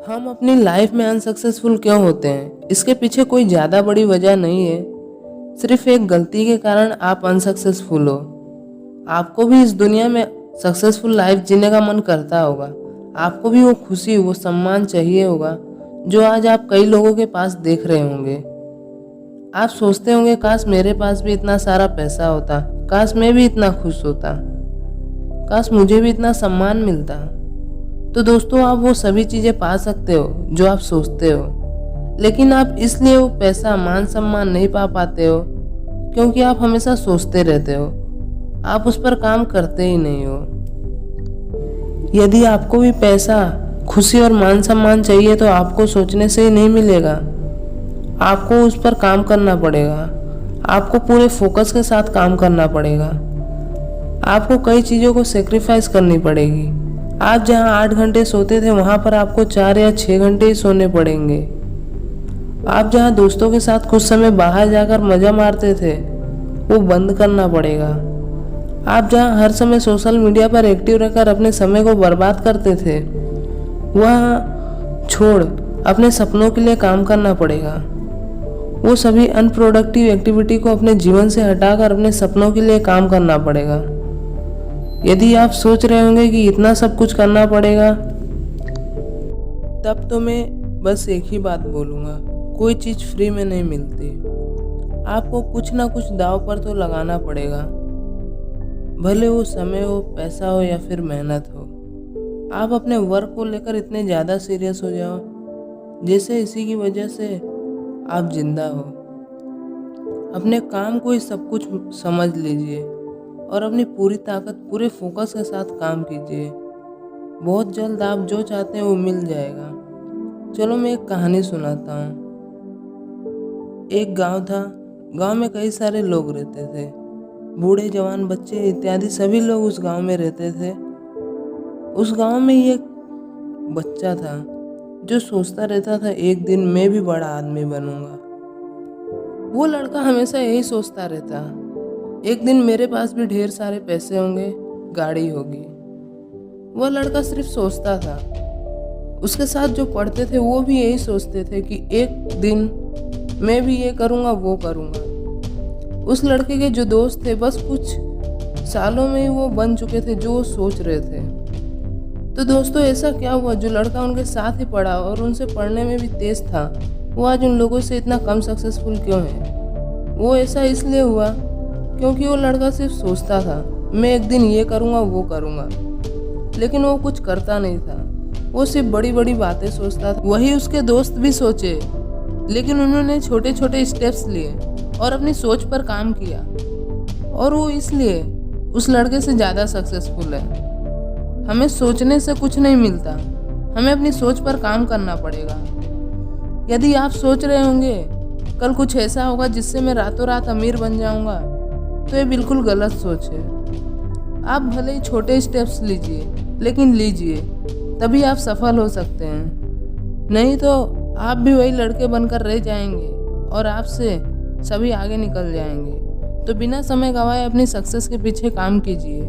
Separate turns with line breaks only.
हम अपनी लाइफ में अनसक्सेसफुल क्यों होते हैं, इसके पीछे कोई ज़्यादा बड़ी वजह नहीं है। सिर्फ एक गलती के कारण आप अनसक्सेसफुल हो। आपको भी इस दुनिया में सक्सेसफुल लाइफ जीने का मन करता होगा। आपको भी वो खुशी, वो सम्मान चाहिए होगा जो आज आप कई लोगों के पास देख रहे होंगे। आप सोचते होंगे काश मेरे पास भी इतना सारा पैसा होता, काश मैं भी इतना खुश होता, काश मुझे भी इतना सम्मान मिलता। तो दोस्तों, आप वो सभी चीज़ें पा सकते हो जो आप सोचते हो, लेकिन आप इसलिए वो पैसा, मान सम्मान नहीं पा पाते हो क्योंकि आप हमेशा सोचते रहते हो, आप उस पर काम करते ही नहीं हो। यदि आपको भी पैसा, खुशी और मान सम्मान चाहिए तो आपको सोचने से ही नहीं मिलेगा, आपको उस पर काम करना पड़ेगा। आपको पूरे फोकस के साथ काम करना पड़ेगा। आपको कई चीज़ों को सेक्रीफाइस करनी पड़ेगी। आप जहां 8 घंटे सोते थे वहां पर आपको 4 या 6 घंटे ही सोने पड़ेंगे। आप जहां दोस्तों के साथ कुछ समय बाहर जाकर मज़ा मारते थे वो बंद करना पड़ेगा। आप जहां हर समय सोशल मीडिया पर एक्टिव रहकर अपने समय को बर्बाद करते थे वह छोड़ अपने सपनों के लिए काम करना पड़ेगा। वो सभी अनप्रोडक्टिव एक्टिविटी को अपने जीवन से हटाकर अपने सपनों के लिए काम करना पड़ेगा। यदि आप सोच रहे होंगे कि इतना सब कुछ करना पड़ेगा, तब तो मैं बस एक ही बात बोलूँगा, कोई चीज़ फ्री में नहीं मिलती। आपको कुछ ना कुछ दांव पर तो लगाना पड़ेगा, भले वो समय हो, पैसा हो या फिर मेहनत हो। आप अपने वर्क को लेकर इतने ज़्यादा सीरियस हो जाओ जैसे इसी की वजह से आप जिंदा हो। अपने काम को ही सब कुछ समझ लीजिए और अपनी पूरी ताकत, पूरे फोकस के साथ काम कीजिए। बहुत जल्द आप जो चाहते हैं वो मिल जाएगा। चलो मैं एक कहानी सुनाता हूँ। एक गांव था। गांव में कई सारे लोग रहते थे, बूढ़े, जवान, बच्चे इत्यादि सभी लोग उस गांव में रहते थे। उस गांव में ही एक बच्चा था जो सोचता रहता था एक दिन मैं भी बड़ा आदमी बनूंगा। वो लड़का हमेशा यही सोचता रहता, एक दिन मेरे पास भी ढेर सारे पैसे होंगे, गाड़ी होगी। वह लड़का सिर्फ सोचता था। उसके साथ जो पढ़ते थे वो भी यही सोचते थे कि एक दिन मैं भी ये करूँगा, वो करूँगा। उस लड़के के जो दोस्त थे बस कुछ सालों में ही वो बन चुके थे जो वो सोच रहे थे। तो दोस्तों, ऐसा क्या हुआ जो लड़का उनके साथ ही पढ़ा और उनसे पढ़ने में भी तेज था, वो आज उन लोगों से इतना कम सक्सेसफुल क्यों है? वो ऐसा इसलिए हुआ क्योंकि वो लड़का सिर्फ सोचता था मैं एक दिन ये करूँगा, वो करूँगा, लेकिन वो कुछ करता नहीं था। वो सिर्फ बड़ी बड़ी बातें सोचता था। वही उसके दोस्त भी सोचे, लेकिन उन्होंने छोटे छोटे स्टेप्स लिए और अपनी सोच पर काम किया, और वो इसलिए उस लड़के से ज़्यादा सक्सेसफुल है। हमें सोचने से कुछ नहीं मिलता, हमें अपनी सोच पर काम करना पड़ेगा। यदि आप सोच रहे होंगे कल कुछ ऐसा होगा जिससे मैं रातों रात अमीर बन जाऊंगा, तो ये बिल्कुल गलत सोच है। आप भले ही छोटे स्टेप्स लीजिए, लेकिन लीजिए, तभी आप सफल हो सकते हैं। नहीं तो आप भी वही लड़के बनकर रह जाएंगे और आपसे सभी आगे निकल जाएंगे। तो बिना समय गंवाए अपनी सक्सेस के पीछे काम कीजिए।